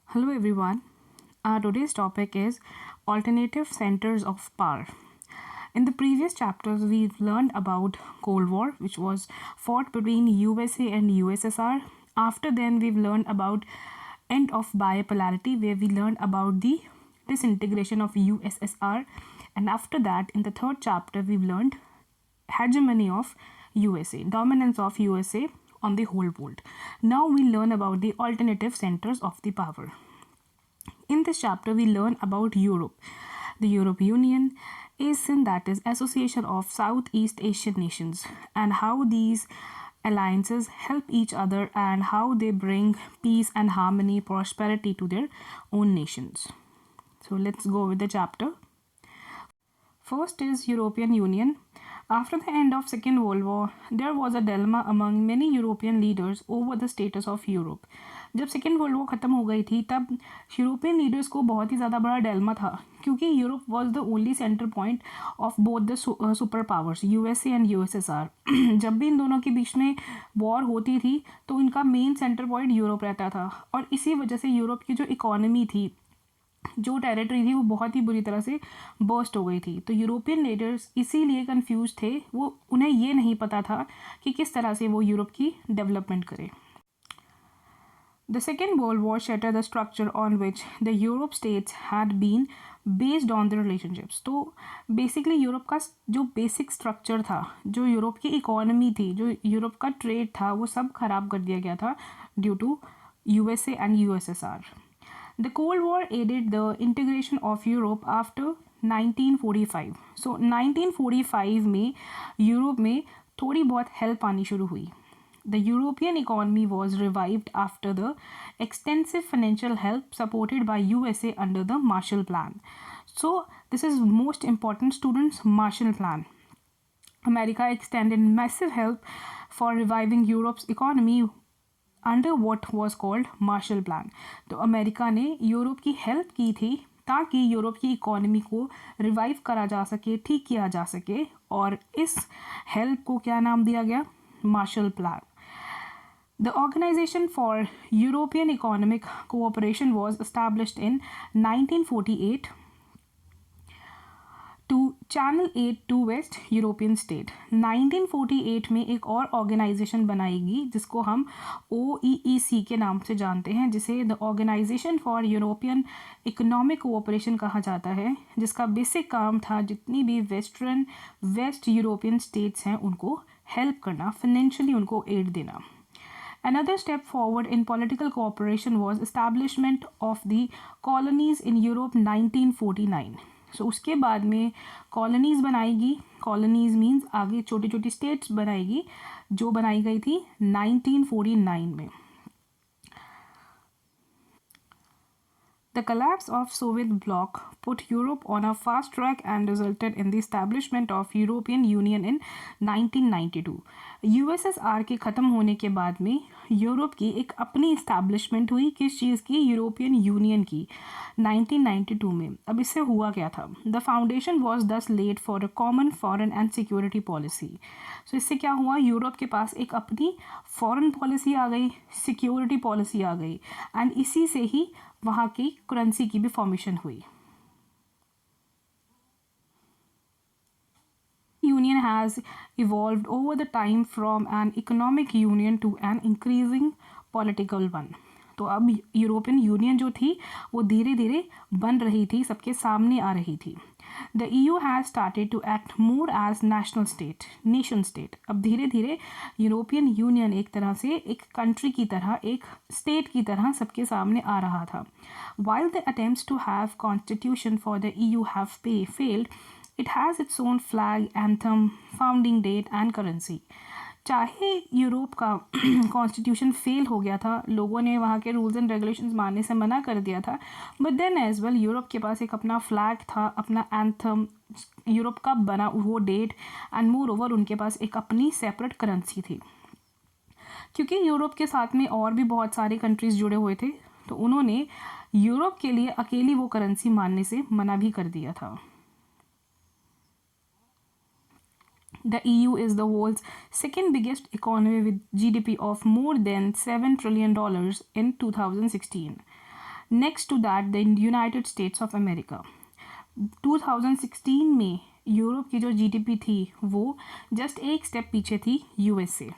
Hello everyone. Our today's topic is alternative centers of power. In the previous chapters, we've learned about Cold War, which was fought between USA and USSR. After then, we've learned about end of bipolarity, where we learned about the disintegration of USSR. And after that, in the third chapter, we've learned hegemony of USA, dominance of USA on the whole world. Now we learn about the alternative centers of the power. In this chapter, we learn about Europe, the European Union, ASEAN, that is Association of Southeast Asian Nations, and how these alliances help each other and how they bring peace and harmony, prosperity to their own nations. So let's go with the chapter. First is European Union. After the end of Second World War, there was a dilemma among many European leaders over the status of Europe. जब second world war ख़त्म हो गई थी तब European leaders को बहुत ही ज़्यादा बड़ा डिलेमा था, क्योंकि Europe was the only centre point of both the super powers USA and USSR. जब भी इन दोनों के बीच में वॉर होती थी तो इनका मेन सेंटर पॉइंट यूरोप रहता था, और इसी वजह से यूरोप की जो इकोनॉमी थी, जो टेरिटरी थी, वो बहुत ही बुरी तरह से बर्स्ट हो गई थी. तो यूरोपियन लीडर्स इसीलिए कंफ्यूज थे, वो उन्हें ये नहीं पता था कि किस तरह से वो यूरोप की डेवलपमेंट करें. The Second World War shattered the structure on which the Europe states had been based on their relationships. तो बेसिकली यूरोप का जो बेसिक स्ट्रक्चर था, जो यूरोप की इकोनॉमी थी, जो यूरोप का ट्रेड था, वो सब खराब कर दिया गया था due to USA and USSR. The Cold War aided the integration of Europe after 1945. So 1945 में यूरोप में थोड़ी बहुत हेल्प आनी शुरू हुई. The European economy was revived after the extensive financial help supported by USA under the Marshall Plan. So this is most important, students, Marshall Plan. America extended massive help for reviving Europe's economy under what was called Marshall plan. तो America ने Europe की help की थी ताकि Europe की economy को revive करा जा सके, ठीक किया जा सके, और इस हेल्प को क्या नाम दिया गया? Marshall plan. The Organization for European Economic Cooperation was established in 1948 to channel aid to West European state. 1948 में एक और ऑर्गेनाइजेशन बनाएगी जिसको हम OEEC के नाम से जानते हैं, जिसे the organisation for European economic cooperation कहा जाता है, जिसका बेसिक काम था जितनी भी वेस्ट यूरोपियन स्टेट्स हैं उनको हेल्प करना, फाइनेंशियली उनको एड देना. Another step forward in political cooperation was establishment of the colonies in Europe 1949. So उसके बाद में कॉलोनीज़ बनाएगी. कॉलोनीज़ मीन्स आगे छोटी छोटी स्टेट्स बनाएगी, जो बनाई गई थी 1949 में. The collapse of Soviet bloc put Europe on a fast track and resulted in the establishment of European Union in 1992. USSR के ख़त्म होने के बाद में यूरोप की एक अपनी इस्टेब्लिशमेंट हुई. किस चीज़ की? यूरोपियन यूनियन की, 1992 में. अब इससे हुआ क्या था? The foundation was thus laid for a common foreign and security policy. So इससे क्या हुआ? यूरोप के पास एक अपनी फॉरेन पॉलिसी आ गई, सिक्योरिटी पॉलिसी आ गई, एंड इसी से ही वहाँ की करेंसी की भी फॉर्मेशन हुई. Union has evolved over the time from an economic union to an increasing political one. तो अब यूरोपियन यूनियन जो थी वो धीरे धीरे बन रही थी, सबके सामने आ रही थी. The EU has started to act more as nation state. अब धीरे धीरे यूरोपियन यूनियन एक तरह से एक कंट्री की तरह, एक स्टेट की तरह सबके सामने आ रहा था. While the attempts to have constitution for the EU have failed, it has its own flag, anthem, founding date and currency. चाहे यूरोप का कॉन्स्टिट्यूशन फेल हो गया था, लोगों ने वहाँ के रूल्स एंड रेगुलेशंस मानने से मना कर दिया था, but then as well Europe के पास एक अपना फ्लैग था, अपना एंथम, यूरोप का बना वो डेट, एंड मोर ओवर उनके पास एक अपनी सेपरेट करेंसी थी. क्योंकि यूरोप के साथ में और भी बहुत सारे कंट्रीज़ जुड़े हुए थे, तो उन्होंने यूरोप के लिए अकेली वो करेंसी मानने से मना भी कर दिया था. The EU is the world's second biggest economy with GDP of more than $7 trillion in 2016. Next to that the United States of America. 2016 में यूरोप की जो जीडीपी थी वो जस्ट एक स्टेप पीछे थी यूएसए।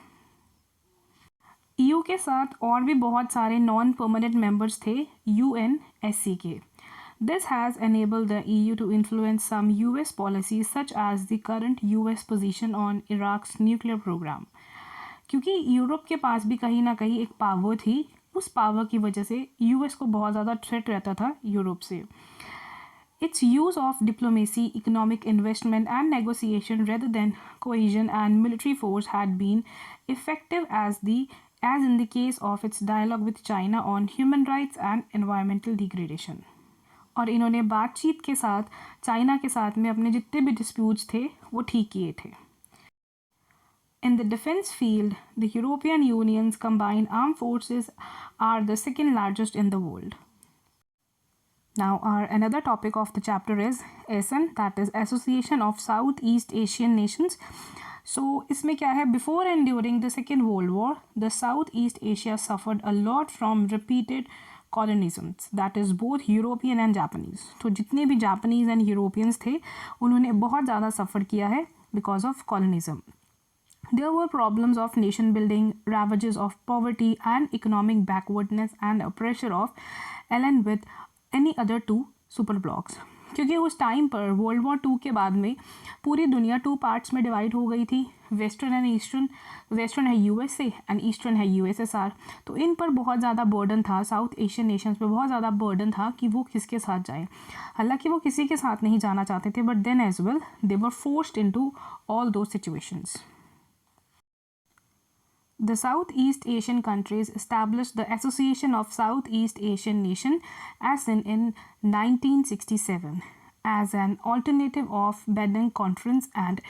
ईयू के साथ और भी बहुत सारे नॉन परमानेंट मेंबर्स थे यूएनएससी के। This has enabled the EU to influence some US policies such as the current US position on Iraq's nuclear program. क्योंकि यूरोप के पास भी कहीं ना कहीं एक पावर थी, उस पावर की वजह से यूएस को बहुत ज़्यादा थ्रेट रहता था यूरोप से। Its use of diplomacy, economic investment and negotiation rather than coercion and military force had been effective as in the case of its dialogue with China on human rights and environmental degradation. और इन्होंने बातचीत के साथ China के साथ में अपने जितने भी डिस्प्यूट्स थे वो ठीक किए थे। In the defense field, the European Union's combined armed forces are the second largest in the world. Now, our another topic of the chapter is ASEAN, that is Association of Southeast Asian Nations. So, इसमें क्या है? Before and during the Second World War, the Southeast Asia suffered a lot from repeated colonialisms, that is both European and Japanese. तो जितने भी Japanese and Europeans थे उन्होंने बहुत ज़्यादा सफ़र किया है because of colonialism. There were problems of nation building, ravages of poverty and economic backwardness and a pressure of alliance with any other two superblocks. क्योंकि उस टाइम पर वर्ल्ड वॉर 2 के बाद में पूरी दुनिया 2 पार्ट्स में डिवाइड हो गई थी, वेस्टर्न एंड ईस्टर्न। वेस्टर्न है यूएसए एंड ईस्टर्न है यूएसएसआर। तो इन पर बहुत ज़्यादा बर्डन था, साउथ एशियन नेशंस पे बहुत ज़्यादा बर्डन था कि वो किसके साथ जाएं। हालांकि वो किसी के साथ नहीं जाना चाहते थे, but then as well they were forced into all those situations. The Southeast Asian countries established the Association of Southeast Asian Nations (ASEAN) in 1967 as an alternative of Bandung Conference and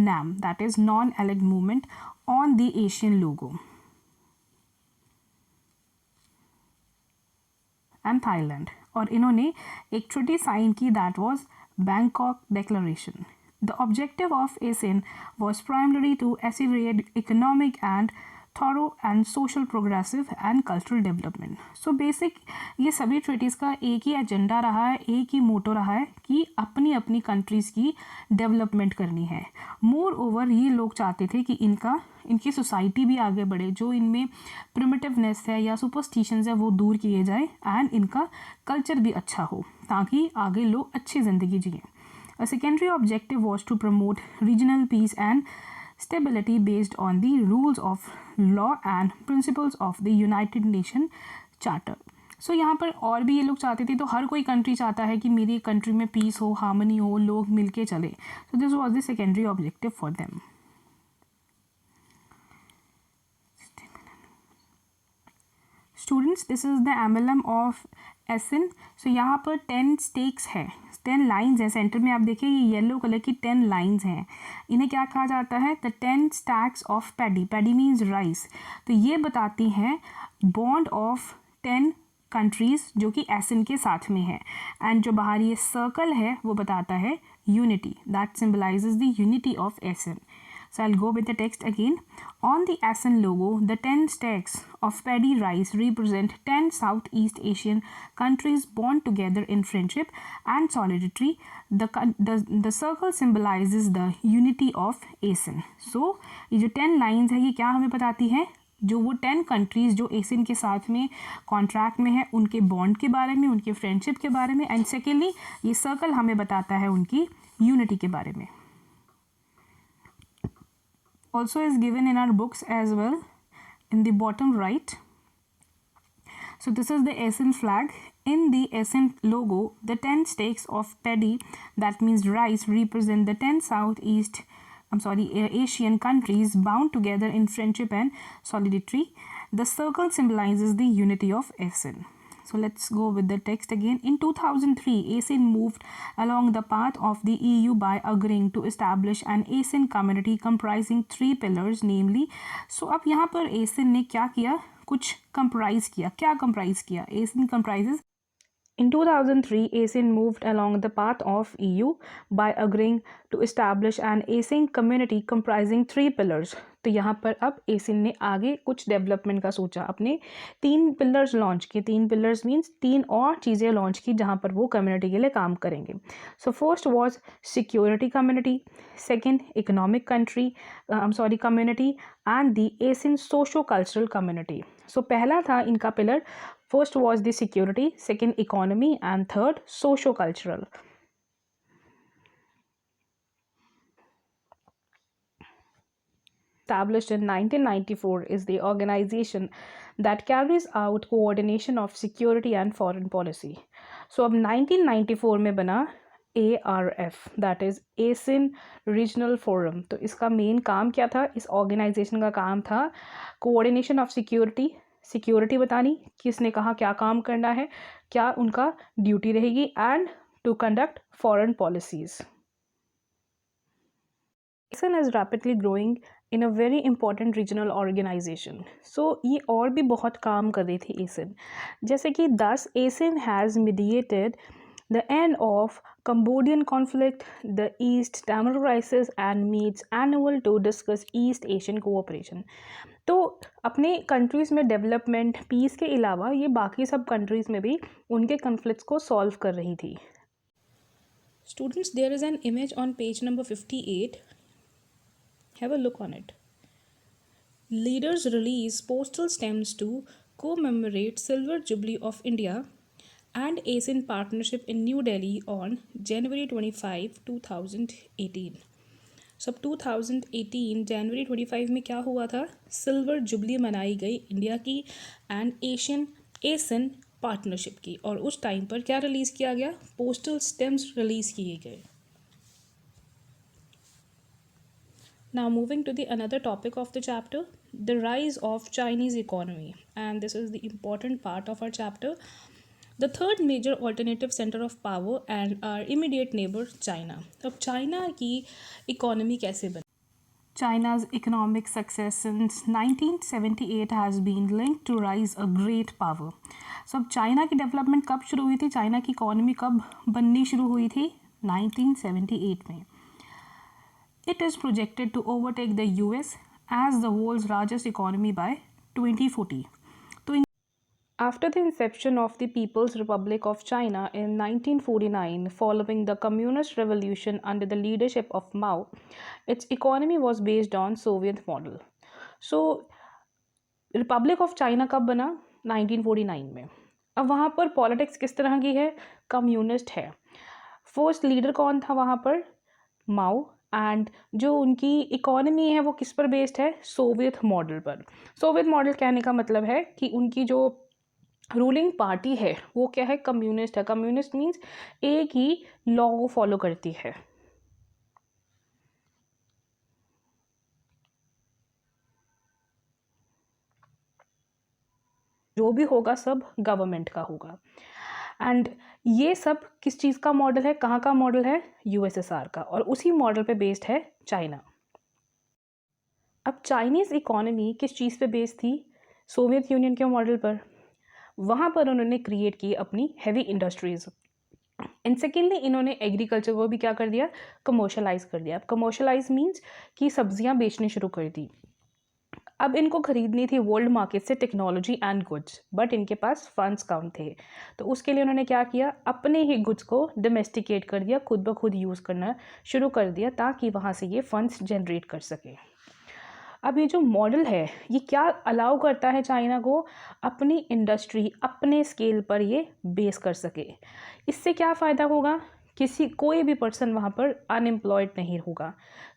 NAM, that is Non-Aligned Movement, on the Asian logo. And Thailand, और इन्होंने एक treaty sign की, that was Bangkok Declaration. The objective of ASEAN was primarily to accelerate economic and thorough and social progressive and cultural development. So basic ये सभी treaties का एक ही agenda रहा है, एक ही मोटो रहा है कि अपनी अपनी कंट्रीज़ की डेवलपमेंट करनी है। मोर ओवर ये लोग चाहते थे कि इनकी सोसाइटी भी आगे बढ़े, जो इनमें प्रिमिटिवनेस है या सुपरस्टिशंस है वो दूर किए जाए एंड इनका कल्चर भी अच्छा हो ताकि आगे लोग अच्छी ज़िंदगी जिएँ। A secondary objective was to promote regional peace and stability based on the rules of law and principles of the United Nations Charter. So यहाँ पर और भी ये लोग चाहते थे, तो हर कोई कंट्री चाहता है कि मेरी कंट्री में पीस हो, हार्मनी हो, लोग मिलके चले। So this was the secondary objective for them. Students, this is the emblem of ASEAN. So यहाँ पर 10 stakes है, 10 लाइन्स हैं। सेंटर में आप देखिए ये येलो कलर की 10 लाइन्स हैं। इन्हें क्या कहा जाता है? The 10 stacks of paddy. Paddy means rice. तो ये बताती हैं बॉन्ड ऑफ 10 कंट्रीज़ जो कि ASEAN के साथ में है। एंड जो बाहर ये सर्कल है वो बताता है unity, that symbolises the unity of ASEAN. So I'll go with the text again. On the ASEAN logo, the 10 stacks of paddy rice represent 10 Southeast Asian countries bound together in friendship and solidarity. The circle symbolizes the unity of ASEAN. So ये जो 10 lines है ये क्या हमें बताती है? जो वो 10 कंट्रीज़ जो ASEAN के साथ में कॉन्ट्रैक्ट में है उनके बॉन्ड के बारे में, उनके फ्रेंडशिप के बारे में। एंड सेकेंडली ये सर्कल हमें बताता है उनकी यूनिटी के बारे में। Also is given in our books as well in the bottom right. So this is the ASEAN flag. In the ASEAN logo, the 10 stakes of paddy, that means rice, represent the 10 Asian countries bound together in friendship and solidarity. The circle symbolizes the unity of ASEAN. So let's go with the text again. In 2003, ASEAN moved along the path of the EU by agreeing to establish an ASEAN community comprising 3 pillars, namely. So अब यहाँ पर ASEAN ने क्या किया? कुछ comprise किया। क्या comprise किया? ASEAN comprises In 2003, ASEAN moved along the path of EU by agreeing to establish an ASEAN community comprising 3 pillars. तो यहाँ पर अब ASEAN ने आगे कुछ डेवलपमेंट का सोचा, अपने 3 पिलर्स लॉन्च किए. 3 पिलर्स मीन्स 3 और चीज़ें लॉन्च की जहाँ पर वो कम्युनिटी के लिए काम करेंगे. So first was security community, second economic community and the ASEAN socio cultural community. So पहला था इनका pillar. First was the security, second economy, and third socio-cultural. Established in 1994 is the organization that carries out coordination of security and foreign policy. So अब 1994 में बना ARF, that is ASEAN Regional Forum. तो इसका main काम क्या था? इस organisation का काम था कोऑर्डिनेशन ऑफ सिक्योरिटी बतानी, किसने कहा क्या काम करना है, क्या उनका ड्यूटी रहेगी, and to conduct foreign policies. ASEAN is rapidly growing in a very important regional organization. So ये और भी बहुत काम कर रही थी ASEAN. जैसे कि thus ASEAN has mediated the end of Cambodian conflict, the East Timor crisis, and meets annual to discuss East Asian cooperation. तो अपने कंट्रीज़ में डेवलपमेंट पीस के अलावा ये बाकी सब कंट्रीज़ में भी उनके कन्फ्लिक्ट्स को सॉल्व कर रही थी. Students, there is an image on page number 58. Have a look on it. Leaders release postal stamps to commemorate Silver Jubilee of India and ASEAN partnership in New Delhi on January 25, 2018. सब 2018 जनवरी 25 में क्या हुआ था? Silver jubilee मनाई गई India की and ASEAN partnership की. और उस टाइम पर क्या रिलीज़ किया गया? पोस्टल स्टैम्प्स रिलीज़ किए गए. Now moving to the another topic of the chapter, the rise of Chinese economy, and this is the important part of our chapter. The third major alternative center of power and our immediate neighbor China. अब China की economy कैसे बनी? China's economic success since 1978 has been linked to rise a great power. So अब China की development कब शुरू हुई थी? चाइना की इकोनॉमी कब बननी शुरू हुई थी? 1978 में. It is projected to overtake the US as the world's largest economy by 2040. After the inception of the People's Republic of China in 1949, following the Communist Revolution under the leadership of Mao, its economy was based on Soviet model. So, Republic of China कब बना? 1949 में. अब वहाँ पर politics किस तरह की है? कम्युनिस्ट है. फर्स्ट लीडर कौन था वहाँ पर? माओ. एंड जो उनकी इकोनॉमी है वो किस पर बेस्ड है? सोवियत मॉडल पर. सोवियत मॉडल कहने का मतलब है कि उनकी जो रूलिंग पार्टी है वो क्या है? कम्युनिस्ट है. कम्युनिस्ट मीन्स एक ही लॉ को फॉलो करती है. जो भी होगा सब गवर्नमेंट का होगा. एंड ये सब किस चीज़ का मॉडल है? कहाँ का मॉडल है? USSR का. और उसी मॉडल पे बेस्ड है चाइना. अब चाइनीज़ इकोनॉमी किस चीज़ पे बेस्ड थी? सोवियत यूनियन के मॉडल पर. वहाँ पर उन्होंने क्रिएट की अपनी हैवी इंडस्ट्रीज़. एंड सेकेंडली इन्होंने एग्रीकल्चर को भी क्या कर दिया? कमर्शलाइज कर दिया. अब कमर्शलाइज मीन्स कि सब्जियाँ बेचनी शुरू कर दी. अब इनको ख़रीदनी थी वर्ल्ड मार्केट से टेक्नोलॉजी एंड गुड्स, बट इनके पास फंड्स कम थे. तो उसके लिए उन्होंने क्या किया? अपने ही गुड्स को डोमेस्टिकेट कर दिया, खुद ब खुद यूज़ करना शुरू कर दिया ताकि वहाँ से ये फंड्स जनरेट कर सके. अब ये जो मॉडल है ये क्या अलाउ करता है चाइना को? अपनी इंडस्ट्री अपने स्केल पर ये बेस कर सके. इससे क्या फ़ायदा होगा? कोई भी पर्सन वहाँ पर अनएम्प्लॉयड नहीं होगा.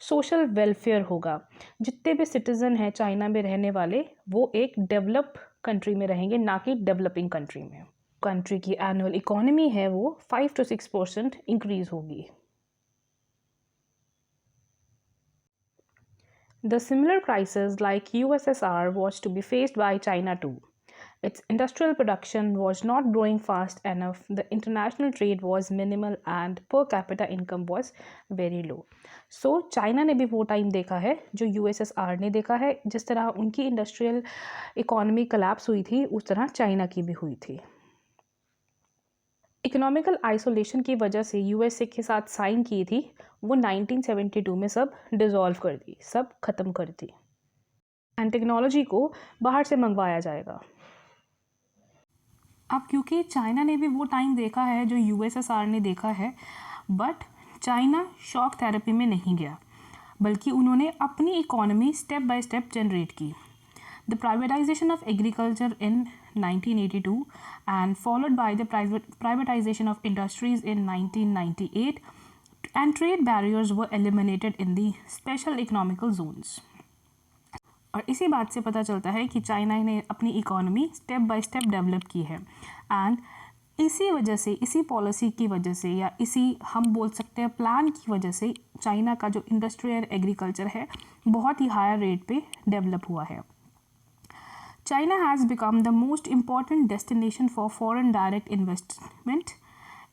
सोशल वेलफेयर होगा. जितने भी सिटीज़न हैं चाइना में रहने वाले वो एक डेवलप कंट्री में रहेंगे, ना कि डेवलपिंग कंट्री में. कंट्री की एनुअल इकोनॉमी है वो 5 to 6% इंक्रीज़ होगी. The similar crisis like USSR was to be faced by China too. Its industrial production was not growing fast enough, the international trade was minimal and per capita income was very low. So China ने भी वो time देखा है जो USSR ने देखा है. जिस तरह उनकी इंडस्ट्रियल इकोनॉमी कोलैप्स हुई थी उस तरह चाइना की भी हुई थी. इकोनॉमिकल आइसोलेशन की वजह से यूएसए के साथ साइन की थी, वो 1972 में सब डिसॉल्व कर दी, सब ख़त्म कर दी, एंड टेक्नोलॉजी को बाहर से मंगवाया जाएगा। अब क्योंकि चाइना ने भी वो टाइम देखा है जो यूएसएसआर ने देखा है, बट चाइना शॉक थेरेपी में नहीं गया, बल्कि उन्होंने अपनी economy step by step generate की। The privatization of agriculture in 1982 and followed by the privatization of industries in 1998, and trade barriers were eliminated in the special economical zones. और इसी बात से पता चलता है कि चाइना ने अपनी economy step by step develop की है, एंड इसी वजह से, इसी पॉलिसी की वजह से, या इसी हम बोल सकते हैं प्लान की वजह से, चाइना का जो इंडस्ट्री और एग्रीकल्चर है बहुत ही हायर रेट पे डेवलप हुआ है। China has become the most important destination for foreign direct investment.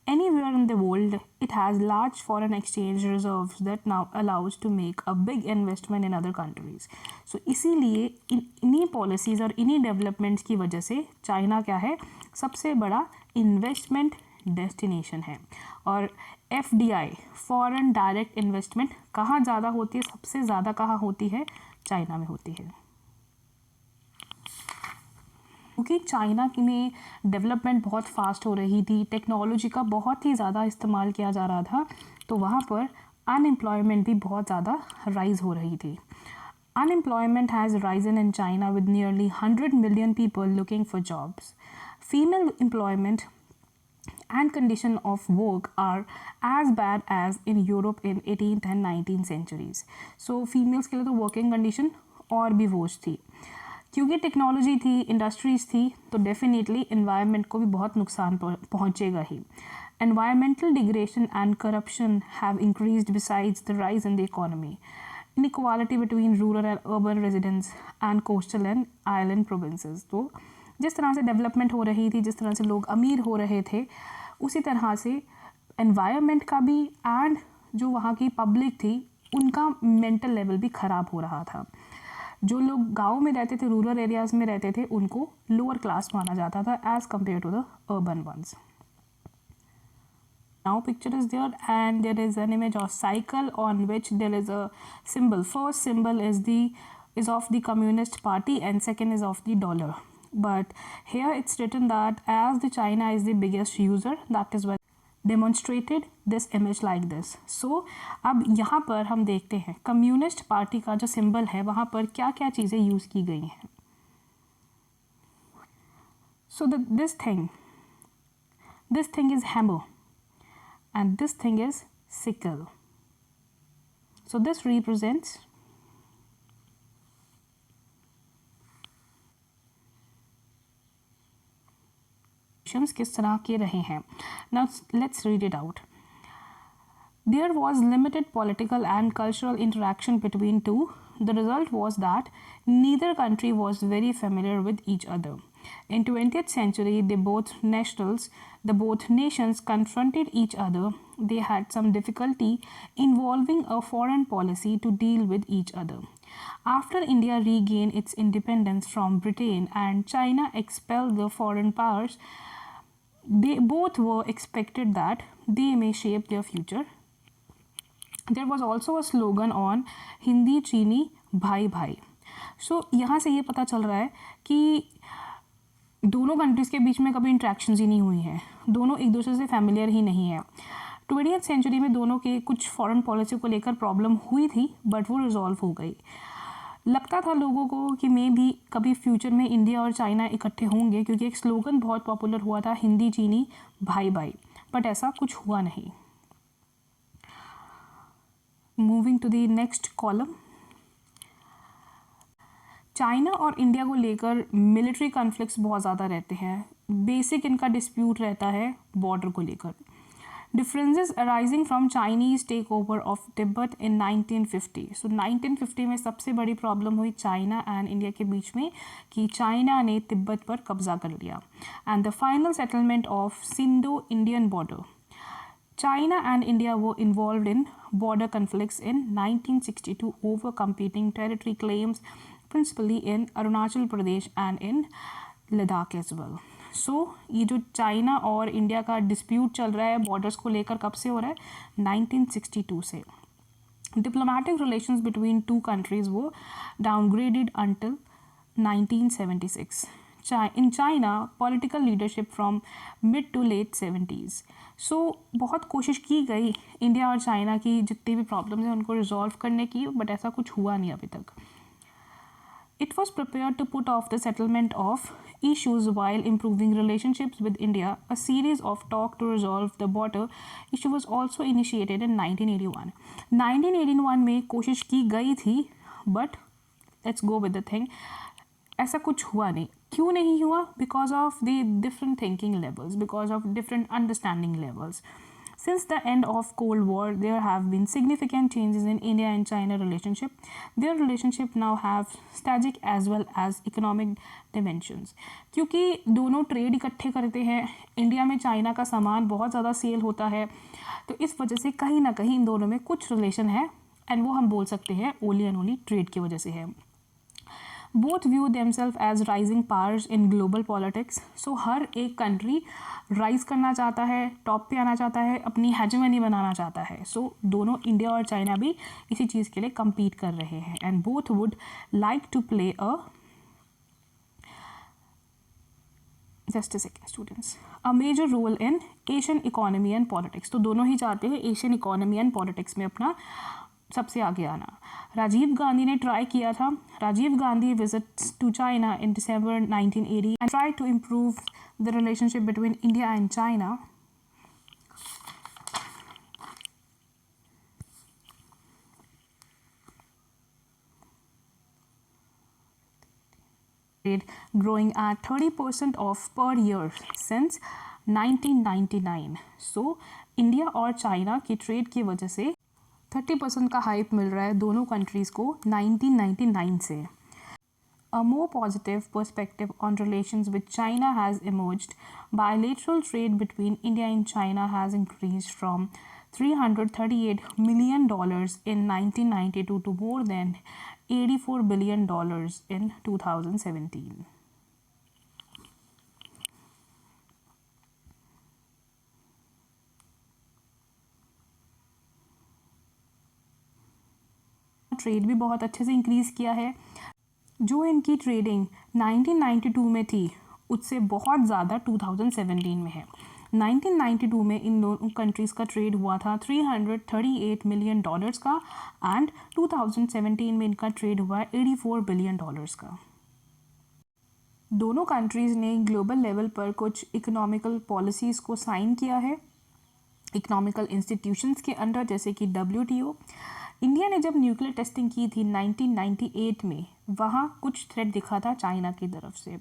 Anywhere in the world, it has large foreign exchange reserves that now allows to make a big investment in other countries. So इसीलिए इन्हीं policies और इन्हीं developments की वजह से China क्या है, सबसे बड़ा इन्वेस्टमेंट डेस्टिनेशन है। और FDI फॉरेन डायरेक्ट इन्वेस्टमेंट कहाँ ज़्यादा होती है, सबसे ज़्यादा कहाँ होती है, चाइना में होती है। क्योंकि चाइना में डेवलपमेंट बहुत फास्ट हो रही थी, टेक्नोलॉजी का बहुत ही ज़्यादा इस्तेमाल किया जा रहा था, तो वहाँ पर अनएम्प्लॉयमेंट भी बहुत ज़्यादा राइज हो रही थी। Unemployment has risen in China with nearly 100 million people looking for jobs. Female employment and condition of work are as bad as in Europe in 18th and 19th centuries. So females के लिए तो working condition और भी worse थी, क्योंकि technology थी, industries थी, तो डेफिनेटली इन्वायरमेंट को भी बहुत नुकसान पहुंचेगा ही। Environmental degradation and corruption have increased besides the rise in the economy, inequality between rural and urban residents and coastal and island provinces. तो जिस तरह से डेवलपमेंट हो रही थी, जिस तरह से लोग अमीर हो रहे थे, उसी तरह से एनवायरमेंट का भी एंड जो वहाँ की पब्लिक थी उनका मेंटल लेवल भी ख़राब हो रहा था। जो लोग गाँव में रहते थे, रूरल एरियाज़ में रहते थे, उनको लोअर क्लास माना जाता था as compare to the urban ones. Now picture is there and there is an image of cycle on which there is a symbol. First symbol is of the Communist Party and second is of the dollar. But here it's written that as the China is the biggest user, that is why demonstrated this image like this. So अब यहाँ पर हम देखते हैं communist party का जो symbol है वहाँ पर क्या क्या चीज़ें यूज़ की गई हैं। So this thing is hammer and this thing is sickle. So this represents किस तरह के रहे हैं। Now let's read it out. There was limited political and cultural interaction between two. The result was that neither country was very familiar with each other. In 20th century, the both nations confronted each other. They had some difficulty involving a foreign policy to deal with each other. After India regained its independence from Britain and China expelled the foreign powers, they both were expected that they may shape their future. There was also a slogan on Hindi चीनी भाई भाई. So यहाँ से ये पता चल रहा है कि दोनों कंट्रीज़ के बीच में कभी इंट्रैक्शंस ही नहीं हुई हैं, दोनों एक दूसरे से फैमिलियर ही नहीं है। 20th सेंचुरी में दोनों के कुछ फॉरेन पॉलिसी को लेकर प्रॉब्लम हुई थी, बट वो रिजॉल्व हो गई। लगता था लोगों को कि मे भी कभी फ्यूचर में इंडिया और चाइना इकट्ठे होंगे, क्योंकि एक स्लोगन बहुत पॉपुलर हुआ था हिंदी चीनी भाई भाई, बट ऐसा कुछ हुआ नहीं। Moving to the next column, China और इंडिया को लेकर मिलिट्री कॉन्फ्लिक्ट्स बहुत ज़्यादा रहते हैं। बेसिक इनका डिस्प्यूट रहता है बॉर्डर को लेकर। Differences arising from Chinese take over of Tibet in 1950। So 1950 में सबसे बड़ी प्रॉब्लम हुई चाइना एंड इंडिया के बीच में कि चाइना ने तिब्बत पर कब्जा कर लिया, and the final settlement of sino Indian border. China and India were involved in border conflicts in 1962 over competing territory claims, principally in Arunachal Pradesh and in Ladakh as well. सो ये जो China और India का dispute चल रहा है borders को लेकर कब से हो रहा है 1962 से. Diplomatic relations between two countries were downgraded until 1976. In China, political leadership from mid to late 70s. So बहुत कोशिश की गई इंडिया और चाइना की जितनी भी प्रॉब्लम्स हैं उनको रिजॉल्व करने की, बट ऐसा कुछ हुआ नहीं अभी तक. It was prepared to put off the settlement of issues while improving relationships with India. A series of talks to resolve the border issue was also initiated in 1981. 1981 में कोशिश की गई थी, but let's go with the thing. ऐसा कुछ हुआ नहीं. क्यों नहीं हुआ? Because of the different thinking levels, because of different understanding levels. Since the end of Cold War, there have been significant changes in India and China relationship. Their relationship now have strategic as well as economic dimensions. क्योंकि दोनों trade इकट्ठे करते हैं, India में China का सामान बहुत ज़्यादा सेल होता है, तो इस वजह से कहीं ना कहीं इन दोनों में कुछ रिलेशन है, एंड वो हम बोल सकते हैं ओनली एंड ओनली ट्रेड की वजह से है. Both view themselves as rising powers in global politics. So हर एक कंट्री राइज करना चाहता है, टॉप पे आना चाहता है, अपनी हेजेमनी बनाना चाहता है. सो दोनों इंडिया और चाइना भी इसी चीज़ के लिए compete कर रहे हैं, and both would like to play a just a second students a major role in Asian economy and politics. तो दोनों ही चाहते हैं एशियन इकोनॉमी एंड पॉलिटिक्स में अपना सबसे आगे आना. राजीव गांधी ने ट्राई किया था. Rajiv Gandhi visits to China in December 1980 and try to improve the relationship between India and China. Growing at 30% of per year since 1999. So India और चाइना की ट्रेड की वजह से 30% का हाइप मिल रहा है दोनों कंट्रीज़ को 1999 से. A more positive perspective on relations with China has emerged. Bilateral trade between India and China has increased from $338 million in 1992 to more than $84 billion in 2017. Trade भी बहुत अच्छे से इंक्रीज़ किया है. जो इनकी ट्रेडिंग 1992 में थी उससे बहुत ज़्यादा 2017 में है. 1992 में इन दोनों कंट्रीज़ का ट्रेड हुआ था $338 मिलियन का, एंड 2017 में इनका ट्रेड हुआ है $84 बिलियन का. दोनों कंट्रीज़ ने ग्लोबल लेवल पर कुछ इकोनॉमिकल पॉलिसीज़ को साइन किया है इकोनॉमिकल इंस्टीट्यूशंस के अंडर, जैसे कि WTO. इंडिया ने जब न्यूक्लियर टेस्टिंग की थी 1998 में, वहाँ कुछ थ्रेट दिखा था चाइना की तरफ से,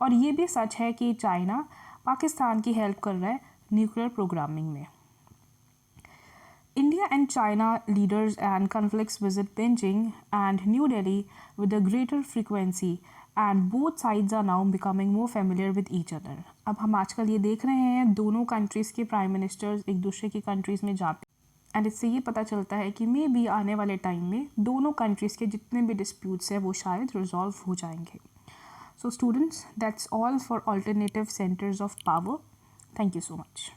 और ये भी सच है कि चाइना पाकिस्तान की हेल्प कर रहा है न्यूक्लियर प्रोग्रामिंग में. India and China leaders and conflicts visit Beijing and New Delhi with a greater frequency, and both sides are now becoming more familiar with each other. अब हम आजकल ये देख रहे हैं दोनों कंट्रीज़ के प्राइम मिनिस्टर्स एक दूसरे की कंट्रीज़ में जाते, एंड इससे ये पता चलता है कि मे बी आने वाले टाइम में दोनों कंट्रीज़ के जितने भी डिस्प्यूट्स हैं वो शायद रिजॉल्व हो जाएंगे. So students, that's all for alternative centers of power. Thank you so much.